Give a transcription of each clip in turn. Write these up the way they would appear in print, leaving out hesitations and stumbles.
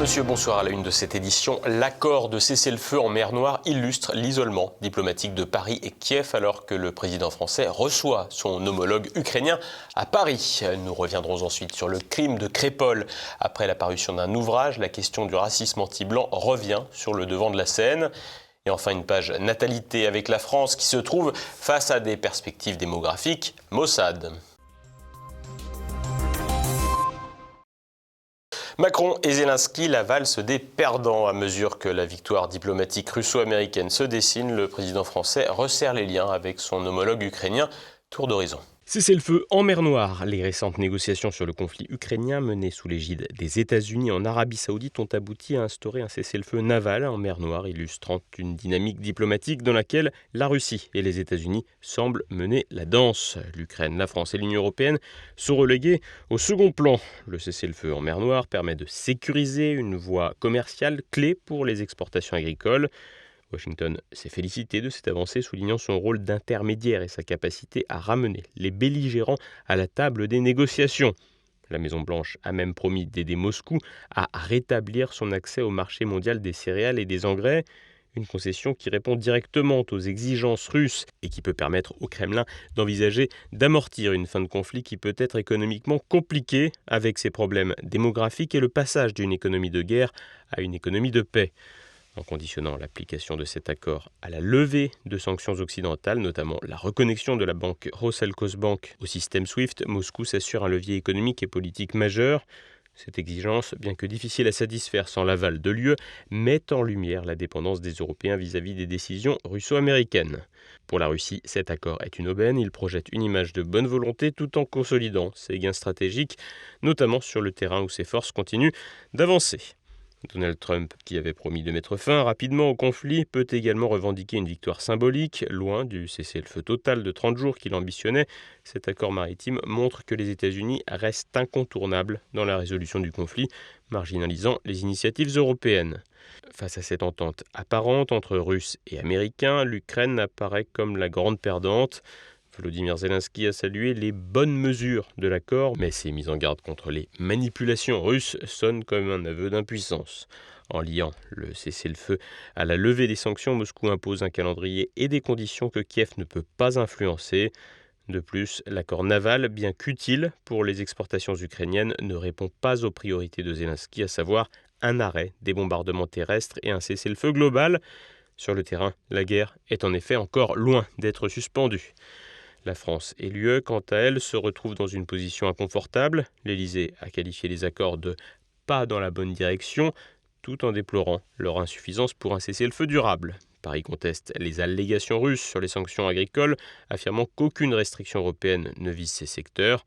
Monsieur, bonsoir. À la une de cette édition, l'accord de cessez-le-feu en mer Noire illustre l'isolement diplomatique de Paris et Kiev alors que le président français reçoit son homologue ukrainien à Paris. Nous reviendrons ensuite sur le crime de Crépol. Après la parution d'un ouvrage, la question du racisme anti-blanc revient sur le devant de la scène. Et enfin, une page natalité avec la France qui se trouve face à des perspectives démographiques maussades. Macron et Zelensky, la valse des perdants. À mesure que la victoire diplomatique russo-américaine se dessine, le président français resserre les liens avec son homologue ukrainien. Tour d'horizon. Cessez-le-feu en mer Noire. Les récentes négociations sur le conflit ukrainien menées sous l'égide des États-Unis en Arabie Saoudite ont abouti à instaurer un cessez-le-feu naval en mer Noire, illustrant une dynamique diplomatique dans laquelle la Russie et les États-Unis semblent mener la danse. L'Ukraine, la France et l'Union européenne sont relégués au second plan. Le cessez-le-feu en mer Noire permet de sécuriser une voie commerciale clé pour les exportations agricoles. Washington s'est félicité de cette avancée, soulignant son rôle d'intermédiaire et sa capacité à ramener les belligérants à la table des négociations. La Maison-Blanche a même promis d'aider Moscou à rétablir son accès au marché mondial des céréales et des engrais, une concession qui répond directement aux exigences russes et qui peut permettre au Kremlin d'envisager d'amortir une fin de conflit qui peut être économiquement compliquée avec ses problèmes démographiques et le passage d'une économie de guerre à une économie de paix. En conditionnant l'application de cet accord à la levée de sanctions occidentales, notamment la reconnexion de la banque Roselkosbank au système SWIFT, Moscou s'assure un levier économique et politique majeur. Cette exigence, bien que difficile à satisfaire sans l'aval de l'UE, met en lumière la dépendance des Européens vis-à-vis des décisions russo-américaines. Pour la Russie, cet accord est une aubaine. Il projette une image de bonne volonté tout en consolidant ses gains stratégiques, notamment sur le terrain où ses forces continuent d'avancer. Donald Trump, qui avait promis de mettre fin rapidement au conflit, peut également revendiquer une victoire symbolique. Loin du cessez-le-feu total de 30 jours qu'il ambitionnait, cet accord maritime montre que les États-Unis restent incontournables dans la résolution du conflit, marginalisant les initiatives européennes. Face à cette entente apparente entre Russes et Américains, l'Ukraine apparaît comme la grande perdante. Volodymyr Zelensky a salué les bonnes mesures de l'accord, mais ses mises en garde contre les manipulations russes sonnent comme un aveu d'impuissance. En liant le cessez-le-feu à la levée des sanctions, Moscou impose un calendrier et des conditions que Kiev ne peut pas influencer. De plus, l'accord naval, bien qu'utile pour les exportations ukrainiennes, ne répond pas aux priorités de Zelensky, à savoir un arrêt des bombardements terrestres et un cessez-le-feu global. Sur le terrain, la guerre est en effet encore loin d'être suspendue. La France et l'UE, quant à elles, se retrouvent dans une position inconfortable. L'Élysée a qualifié les accords de « pas dans la bonne direction », tout en déplorant leur insuffisance pour un cessez-le-feu durable. Paris conteste les allégations russes sur les sanctions agricoles, affirmant qu'aucune restriction européenne ne vise ces secteurs.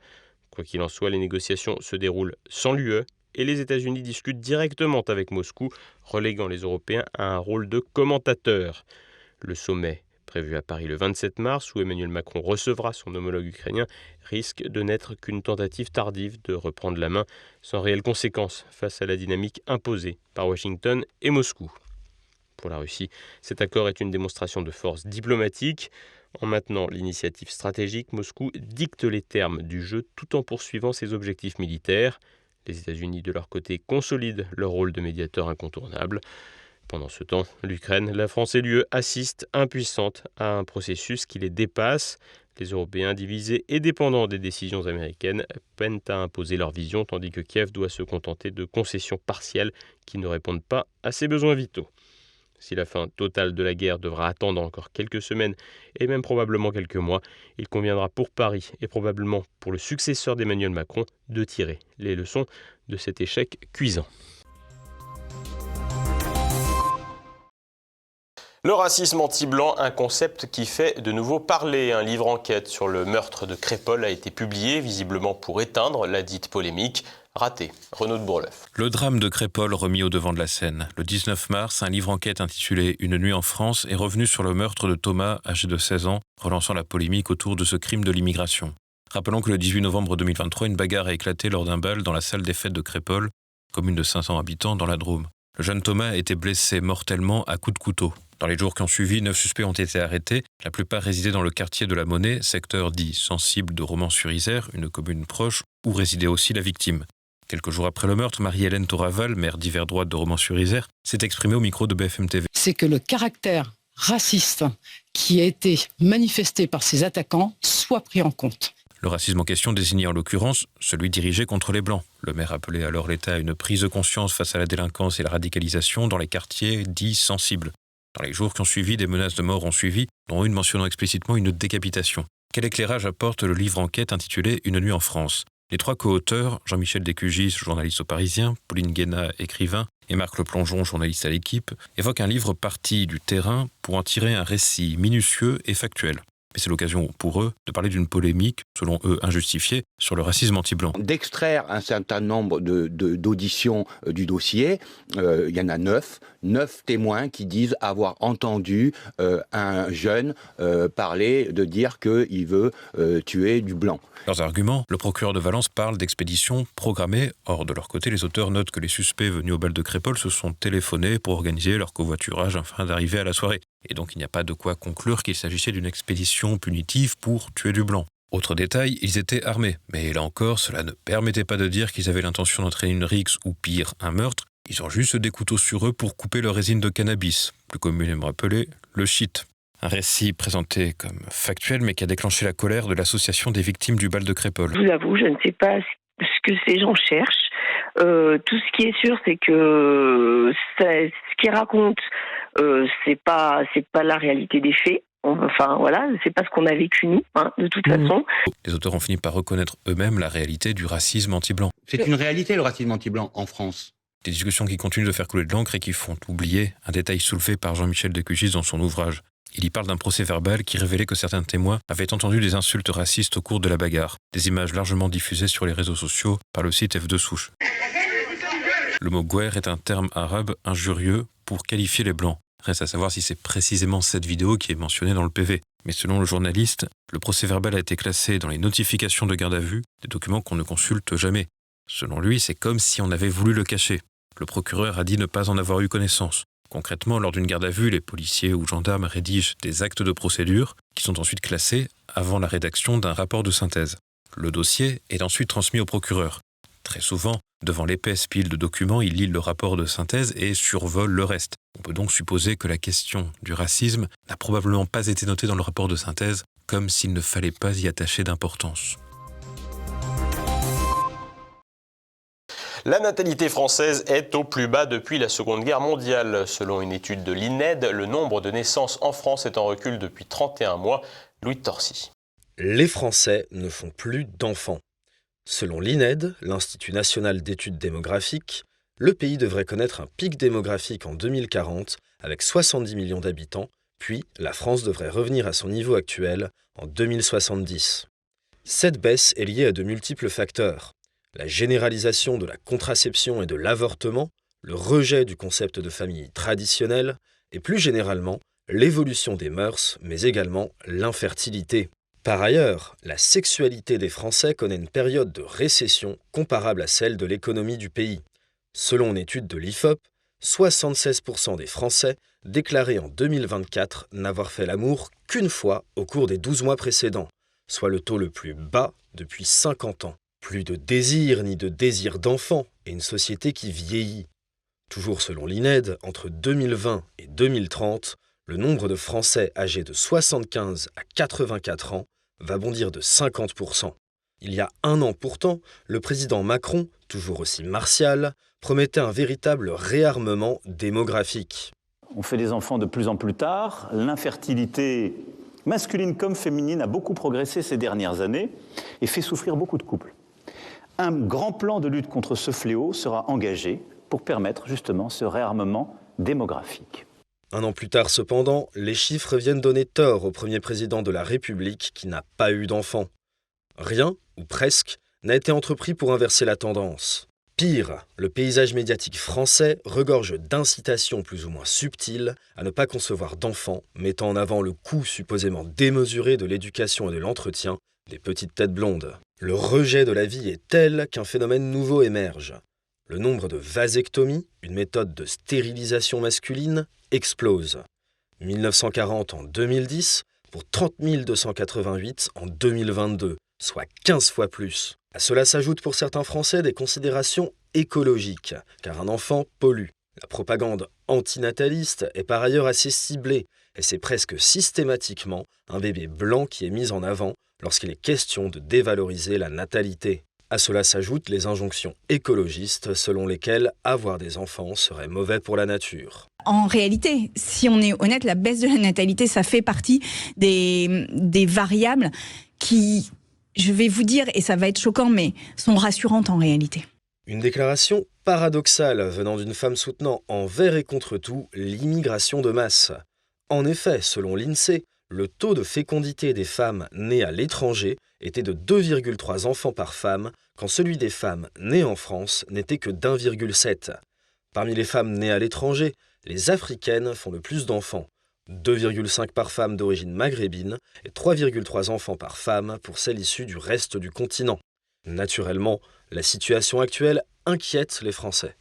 Quoi qu'il en soit, les négociations se déroulent sans l'UE et les États-Unis discutent directement avec Moscou, reléguant les Européens à un rôle de commentateurs. Le sommet prévu à Paris le 27 mars, où Emmanuel Macron recevra son homologue ukrainien, risque de n'être qu'une tentative tardive de reprendre la main, sans réelles conséquences face à la dynamique imposée par Washington et Moscou. Pour la Russie, cet accord est une démonstration de force diplomatique. En maintenant l'initiative stratégique, Moscou dicte les termes du jeu tout en poursuivant ses objectifs militaires. Les États-Unis, de leur côté, consolident leur rôle de médiateur incontournable. Pendant ce temps, l'Ukraine, la France et l'UE assistent impuissantes à un processus qui les dépasse. Les Européens, divisés et dépendants des décisions américaines, peinent à imposer leur vision, tandis que Kiev doit se contenter de concessions partielles qui ne répondent pas à ses besoins vitaux. Si la fin totale de la guerre devra attendre encore quelques semaines et même probablement quelques mois, il conviendra pour Paris et probablement pour le successeur d'Emmanuel Macron de tirer les leçons de cet échec cuisant. Le racisme anti-blanc, un concept qui fait de nouveau parler. Un livre enquête sur le meurtre de Crépol a été publié, visiblement pour éteindre la dite polémique. Raté. Renaud de Bourleuf. Le drame de Crépol remis au devant de la scène. Le 19 mars, un livre enquête intitulé « Une nuit en France » est revenu sur le meurtre de Thomas, âgé de 16 ans, relançant la polémique autour de ce crime de l'immigration. Rappelons que le 18 novembre 2023, une bagarre a éclaté lors d'un bal dans la salle des fêtes de Crépol, commune de 500 habitants dans la Drôme. Le jeune Thomas a été blessé mortellement à coups de couteau. Dans les jours qui ont suivi, 9 suspects ont été arrêtés. La plupart résidaient dans le quartier de la Monnaie, secteur dit sensible de Romans-sur-Isère, une commune proche, où résidait aussi la victime. Quelques jours après le meurtre, Marie-Hélène Toraval, maire d'hiver droite de Romans-sur-Isère, s'est exprimée au micro de BFM TV. C'est que le caractère raciste qui a été manifesté par ces attaquants soit pris en compte. Le racisme en question désignait en l'occurrence celui dirigé contre les Blancs. Le maire appelait alors l'État à une prise de conscience face à la délinquance et la radicalisation dans les quartiers dits sensibles. Dans les jours qui ont suivi, des menaces de mort ont suivi, dont une mentionnant explicitement une décapitation. Quel éclairage apporte le livre enquête intitulé « Une nuit en France ». Les trois co-auteurs, Jean-Michel Descugis, journaliste au Parisien, Pauline Guénat, écrivain, et Marc Le Plongeon, journaliste à l'Équipe, évoquent un livre parti du terrain pour en tirer un récit minutieux et factuel. Mais c'est l'occasion pour eux de parler d'une polémique, selon eux injustifiée, sur le racisme anti-blanc. D'extraire un certain nombre d'auditions du dossier, il y en a 9 témoins qui disent avoir entendu un jeune parler, de dire qu'il veut tuer du blanc. Leurs arguments, le procureur de Valence parle d'expéditions programmées. Or, de leur côté, les auteurs notent que les suspects venus au bal de Crépol se sont téléphonés pour organiser leur covoiturage afin d'arriver à la soirée. Et donc il n'y a pas de quoi conclure qu'il s'agissait d'une expédition punitive pour tuer du blanc. Autre détail, ils étaient armés. Mais là encore, cela ne permettait pas de dire qu'ils avaient l'intention d'entraîner une rixe ou pire, un meurtre. Ils ont juste des couteaux sur eux pour couper leur résine de cannabis, plus communément appelé le shit. Un récit présenté comme factuel, mais qui a déclenché la colère de l'association des victimes du bal de Crépol. Je vous avoue, je ne sais pas ce que ces gens cherchent. Tout ce qui est sûr, c'est que ce qu'ils racontent, c'est pas la réalité des faits. Enfin voilà, c'est pas ce qu'on a vécu nous, de toute façon. Les auteurs ont fini par reconnaître eux-mêmes la réalité du racisme anti-blanc. C'est une réalité, le racisme anti-blanc en France. Des discussions qui continuent de faire couler de l'encre et qui font oublier un détail soulevé par Jean-Michel Descugis dans son ouvrage. Il y parle d'un procès verbal qui révélait que certains témoins avaient entendu des insultes racistes au cours de la bagarre. Des images largement diffusées sur les réseaux sociaux par le site F2 Souche. Le mot guerre est un terme arabe injurieux pour qualifier les blancs. Reste à savoir si c'est précisément cette vidéo qui est mentionnée dans le PV. Mais selon le journaliste, le procès verbal a été classé dans les notifications de garde à vue, des documents qu'on ne consulte jamais. Selon lui, c'est comme si on avait voulu le cacher. Le procureur a dit ne pas en avoir eu connaissance. Concrètement, lors d'une garde à vue, les policiers ou gendarmes rédigent des actes de procédure qui sont ensuite classés avant la rédaction d'un rapport de synthèse. Le dossier est ensuite transmis au procureur. Très souvent, devant l'épaisse pile de documents, il lit le rapport de synthèse et survole le reste. On peut donc supposer que la question du racisme n'a probablement pas été notée dans le rapport de synthèse, comme s'il ne fallait pas y attacher d'importance. La natalité française est au plus bas depuis la Seconde Guerre mondiale. Selon une étude de l'INED, le nombre de naissances en France est en recul depuis 31 mois. Louis de Torcy. Les Français ne font plus d'enfants. Selon l'INED, l'Institut national d'études démographiques, le pays devrait connaître un pic démographique en 2040 avec 70 millions d'habitants, puis la France devrait revenir à son niveau actuel en 2070. Cette baisse est liée à de multiples facteurs. La généralisation de la contraception et de l'avortement, le rejet du concept de famille traditionnelle et plus généralement l'évolution des mœurs, mais également l'infertilité. Par ailleurs, la sexualité des Français connaît une période de récession comparable à celle de l'économie du pays. Selon une étude de l'IFOP, 76% des Français déclaraient en 2024 n'avoir fait l'amour qu'une fois au cours des 12 mois précédents, soit le taux le plus bas depuis 50 ans. Plus de désir ni de désir d'enfant et une société qui vieillit. Toujours selon l'INED, entre 2020 et 2030, le nombre de Français âgés de 75 à 84 ans va bondir de 50%. Il y a un an pourtant, le président Macron, toujours aussi martial, promettait un véritable réarmement démographique. On fait des enfants de plus en plus tard, l'infertilité masculine comme féminine a beaucoup progressé ces dernières années et fait souffrir beaucoup de couples. Un grand plan de lutte contre ce fléau sera engagé pour permettre justement ce réarmement démographique. Un an plus tard cependant, les chiffres viennent donner tort au premier président de la République qui n'a pas eu d'enfants. Rien, ou presque, n'a été entrepris pour inverser la tendance. Pire, le paysage médiatique français regorge d'incitations plus ou moins subtiles à ne pas concevoir d'enfants, mettant en avant le coût supposément démesuré de l'éducation et de l'entretien des petites têtes blondes. Le rejet de la vie est tel qu'un phénomène nouveau émerge. Le nombre de vasectomies, une méthode de stérilisation masculine, explose. 1940 en 2010 pour 30 288 en 2022, soit 15 fois plus. À cela s'ajoutent pour certains Français des considérations écologiques, car un enfant pollue. La propagande antinataliste est par ailleurs assez ciblée, et c'est presque systématiquement un bébé blanc qui est mis en avant lorsqu'il est question de dévaloriser la natalité. À cela s'ajoutent les injonctions écologistes selon lesquelles avoir des enfants serait mauvais pour la nature. En réalité, si on est honnête, la baisse de la natalité, ça fait partie des variables qui, je vais vous dire, et ça va être choquant, mais sont rassurantes en réalité. Une déclaration paradoxale venant d'une femme soutenant envers et contre tout l'immigration de masse. En effet, selon l'INSEE, le taux de fécondité des femmes nées à l'étranger était de 2,3 enfants par femme, quand celui des femmes nées en France n'était que d'1,7. Parmi les femmes nées à l'étranger, les africaines font le plus d'enfants, 2,5 par femme d'origine maghrébine et 3,3 enfants par femme pour celles issues du reste du continent. Naturellement, la situation actuelle inquiète les Français.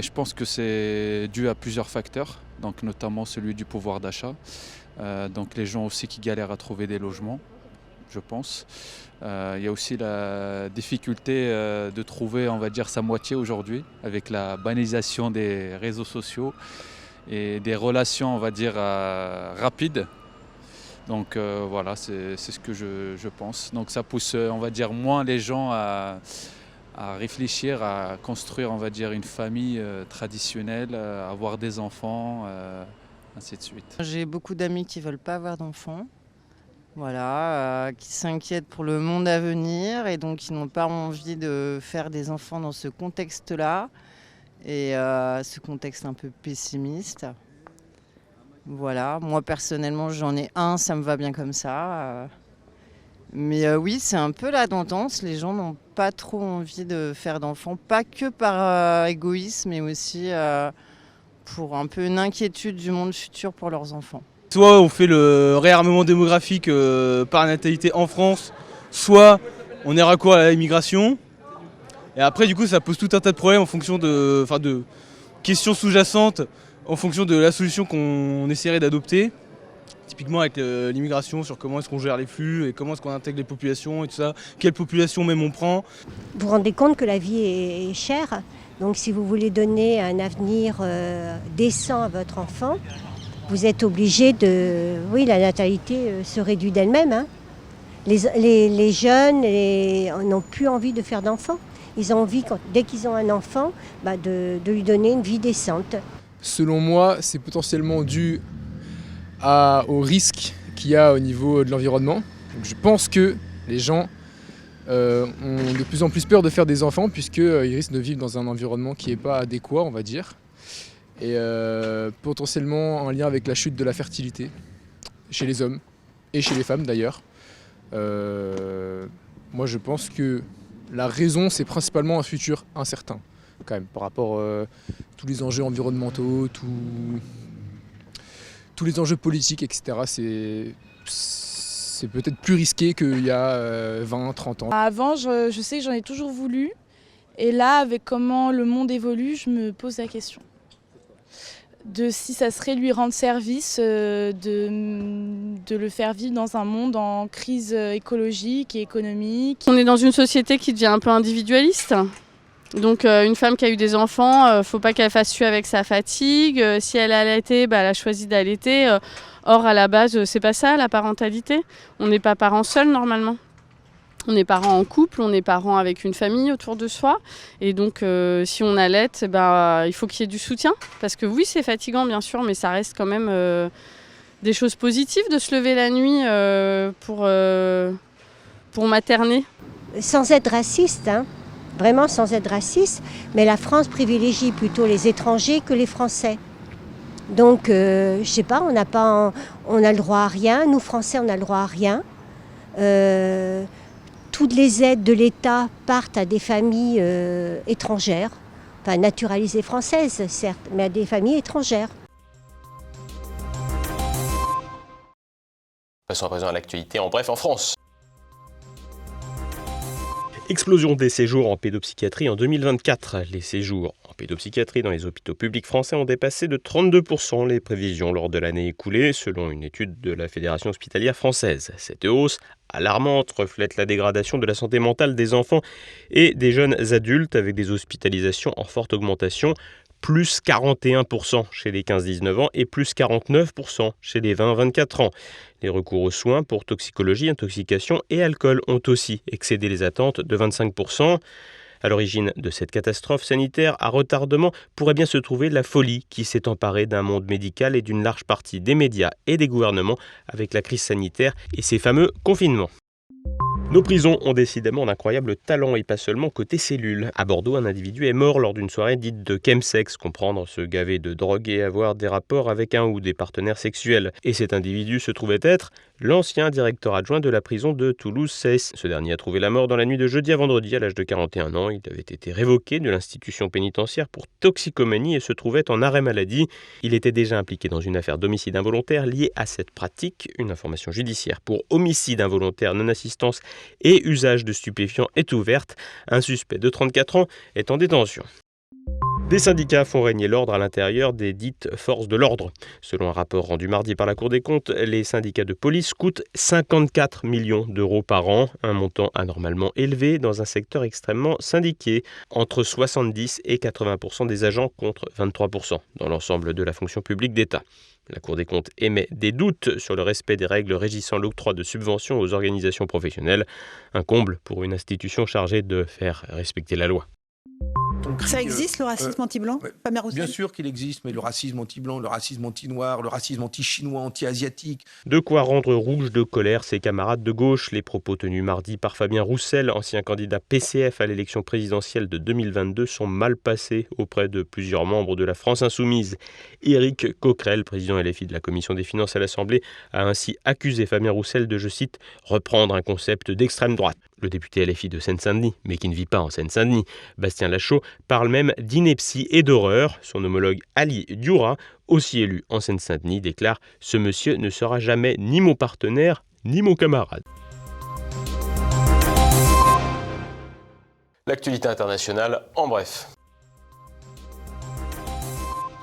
Je pense que c'est dû à plusieurs facteurs, donc notamment celui du pouvoir d'achat. Donc les gens aussi qui galèrent à trouver des logements, je pense. Il y a aussi la difficulté de trouver, on va dire, sa moitié aujourd'hui, avec la banalisation des réseaux sociaux et des relations, on va dire, rapides. Donc voilà, c'est ce que je pense. Donc ça pousse, on va dire, moins les gens à réfléchir, à construire, on va dire, une famille traditionnelle, à avoir des enfants, ainsi de suite. J'ai beaucoup d'amis qui ne veulent pas avoir d'enfants, voilà, qui s'inquiètent pour le monde à venir et donc qui n'ont pas envie de faire des enfants dans ce contexte-là et ce contexte un peu pessimiste. Voilà, moi personnellement j'en ai un, ça me va bien comme ça. Mais oui, c'est un peu la tendance, les gens n'ont pas trop envie de faire d'enfants, pas que par égoïsme, mais aussi pour un peu une inquiétude du monde futur pour leurs enfants. Soit on fait le réarmement démographique par natalité en France, soit on est raccord à l'immigration. Et après, du coup, ça pose tout un tas de problèmes en fonction de questions sous-jacentes, en fonction de la solution qu'on essaierait d'adopter. Typiquement avec l'immigration, sur comment est-ce qu'on gère les flux et comment est-ce qu'on intègre les populations et tout ça, quelle population même on prend. Vous vous rendez compte que la vie est chère, donc si vous voulez donner un avenir décent à votre enfant, vous êtes obligé de... Oui, la natalité se réduit d'elle-même. Hein. Les jeunes n'ont plus envie de faire d'enfants. Ils ont envie, dès qu'ils ont un enfant, de lui donner une vie décente. Selon moi, c'est potentiellement dû au risque qu'il y a au niveau de l'environnement. Donc je pense que les gens ont de plus en plus peur de faire des enfants puisqu'ils risquent de vivre dans un environnement qui n'est pas adéquat, on va dire. Et potentiellement en lien avec la chute de la fertilité chez les hommes et chez les femmes d'ailleurs. Moi je pense que la raison c'est principalement un futur incertain quand même par rapport à tous les enjeux environnementaux, tous les enjeux politiques, etc. C'est peut-être plus risqué qu'il y a 20, 30 ans. Avant, je sais que j'en ai toujours voulu. Et là, avec comment le monde évolue, je me pose la question. De si ça serait lui rendre service, de le faire vivre dans un monde en crise écologique et économique. On est dans une société qui devient un peu individualiste. Donc une femme qui a eu des enfants, faut pas qu'elle fasse suer avec sa fatigue. Si elle a allaité, elle a choisi d'allaiter. Or à la base, c'est pas ça la parentalité. On n'est pas parents seuls normalement. On est parents en couple, on est parents avec une famille autour de soi. Et donc si on allaite, il faut qu'il y ait du soutien. Parce que oui, c'est fatigant bien sûr, mais ça reste quand même des choses positives de se lever la nuit pour materner. Sans être raciste, hein. Vraiment sans être raciste, mais la France privilégie plutôt les étrangers que les Français. Donc, je sais pas, on a le droit à rien. Nous, Français, on a le droit à rien. Toutes les aides de l'État partent à des familles étrangères, enfin naturalisées françaises, certes, mais à des familles étrangères. Passons à présent à l'actualité en bref en France. Explosion des séjours en pédopsychiatrie en 2024. Les séjours en pédopsychiatrie dans les hôpitaux publics français ont dépassé de 32% les prévisions lors de l'année écoulée, selon une étude de la Fédération hospitalière française. Cette hausse alarmante reflète la dégradation de la santé mentale des enfants et des jeunes adultes, avec des hospitalisations en forte augmentation, plus 41% chez les 15-19 ans et plus 49% chez les 20-24 ans. Les recours aux soins pour toxicologie, intoxication et alcool ont aussi excédé les attentes de 25%. À l'origine de cette catastrophe sanitaire à retardement pourrait bien se trouver la folie qui s'est emparée d'un monde médical et d'une large partie des médias et des gouvernements avec la crise sanitaire et ses fameux confinements. Nos prisons ont décidément d'incroyables talents et pas seulement côté cellules. À Bordeaux, un individu est mort lors d'une soirée dite de chemsex, comprendre se gaver de drogue et avoir des rapports avec un ou des partenaires sexuels. Et cet individu se trouvait être l'ancien directeur adjoint de la prison de Toulouse-Seyss. Ce dernier a trouvé la mort dans la nuit de jeudi à vendredi à l'âge de 41 ans. Il avait été révoqué de l'institution pénitentiaire pour toxicomanie et se trouvait en arrêt maladie. Il était déjà impliqué dans une affaire d'homicide involontaire liée à cette pratique. Une information judiciaire pour homicide involontaire, non-assistance et usage de stupéfiants est ouverte. Un suspect de 34 ans est en détention. Des syndicats font régner l'ordre à l'intérieur des dites forces de l'ordre. Selon un rapport rendu mardi par la Cour des comptes, les syndicats de police coûtent 54 millions d'euros par an, un montant anormalement élevé dans un secteur extrêmement syndiqué, entre 70 et 80% des agents contre 23% dans l'ensemble de la fonction publique d'État. La Cour des comptes émet des doutes sur le respect des règles régissant l'octroi de subventions aux organisations professionnelles, un comble pour une institution chargée de faire respecter la loi. Ça existe, le racisme anti-blanc, Fabien Roussel ? Bien sûr qu'il existe, mais le racisme anti-blanc, le racisme anti-noir, le racisme anti-chinois, anti-asiatique. De quoi rendre rouge de colère ses camarades de gauche. Les propos tenus mardi par Fabien Roussel, ancien candidat PCF à l'élection présidentielle de 2022, sont mal passés auprès de plusieurs membres de la France Insoumise. Éric Coquerel, président LFI de la Commission des finances à l'Assemblée, a ainsi accusé Fabien Roussel de, je cite, « reprendre un concept d'extrême droite ». Le député LFI de Seine-Saint-Denis, mais qui ne vit pas en Seine-Saint-Denis, Bastien Lachaud, parle même d'ineptie et d'horreur. Son homologue Ali Dioura, aussi élu en Seine-Saint-Denis, déclare « Ce monsieur ne sera jamais ni mon partenaire, ni mon camarade ». L'actualité internationale en bref.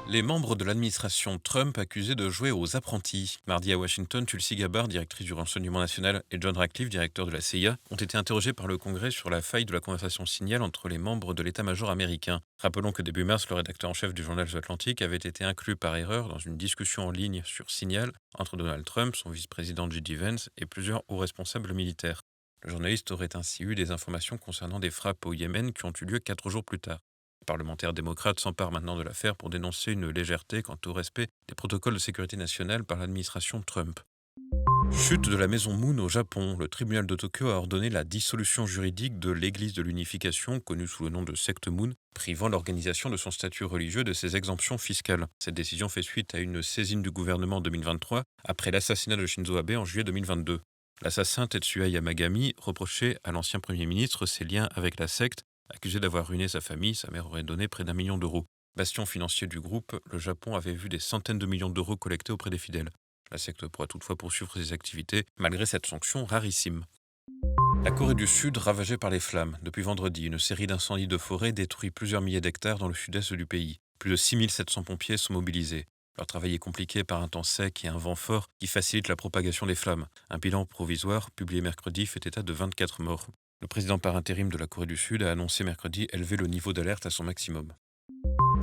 Les membres de l'administration Trump accusés de jouer aux apprentis. Mardi à Washington, Tulsi Gabbard, directrice du renseignement national, et John Ratcliffe, directeur de la CIA, ont été interrogés par le Congrès sur la faille de la conversation Signal entre les membres de l'état-major américain. Rappelons que début mars, le rédacteur en chef du journal The Atlantic avait été inclus par erreur dans une discussion en ligne sur Signal entre Donald Trump, son vice-président J.D. Vance et plusieurs hauts responsables militaires. Le journaliste aurait ainsi eu des informations concernant des frappes au Yémen qui ont eu lieu 4 jours plus tard. Les parlementaires démocrates s'emparent maintenant de l'affaire pour dénoncer une légèreté quant au respect des protocoles de sécurité nationale par l'administration Trump. Chute de la maison Moon au Japon. Le tribunal de Tokyo a ordonné la dissolution juridique de l'Église de l'Unification, connue sous le nom de secte Moon, privant l'organisation de son statut religieux de ses exemptions fiscales. Cette décision fait suite à une saisine du gouvernement en 2023, après l'assassinat de Shinzo Abe en juillet 2022. L'assassin Tetsuya Yamagami reprochait à l'ancien Premier ministre ses liens avec la secte. Accusé d'avoir ruiné sa famille, sa mère aurait donné près d'1 million d'euros. Bastion financier du groupe, le Japon avait vu des centaines de millions d'euros collectés auprès des fidèles. La secte pourra toutefois poursuivre ses activités, malgré cette sanction rarissime. La Corée du Sud ravagée par les flammes. Depuis vendredi, une série d'incendies de forêt détruit plusieurs milliers d'hectares dans le sud-est du pays. Plus de 6700 pompiers sont mobilisés. Leur travail est compliqué par un temps sec et un vent fort qui facilite la propagation des flammes. Un bilan provisoire, publié mercredi, fait état de 24 morts. Le président par intérim de la Corée du Sud a annoncé mercredi élever le niveau d'alerte à son maximum.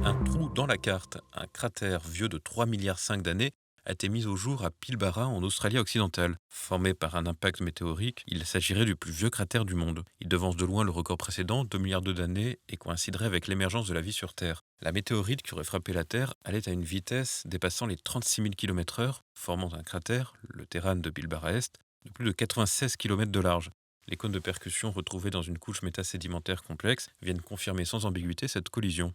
Un trou dans la carte, un cratère vieux de 3,5 milliards d'années, a été mis au jour à Pilbara en Australie occidentale. Formé par un impact météorique, il s'agirait du plus vieux cratère du monde. Il devance de loin le record précédent, 2 milliards d'années, et coïnciderait avec l'émergence de la vie sur Terre. La météorite qui aurait frappé la Terre allait à une vitesse dépassant les 36 000 km/h, formant un cratère, le Terran de Pilbara Est, de plus de 96 km de large. Les cônes de percussion retrouvés dans une couche métasédimentaire complexe viennent confirmer sans ambiguïté cette collision.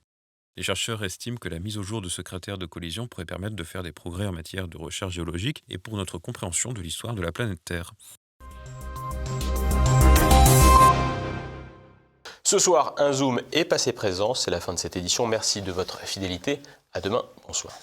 Les chercheurs estiment que la mise au jour de ce cratère de collision pourrait permettre de faire des progrès en matière de recherche géologique et pour notre compréhension de l'histoire de la planète Terre. Ce soir, un zoom est passé présent. C'est la fin de cette édition. Merci de votre fidélité. À demain. Bonsoir.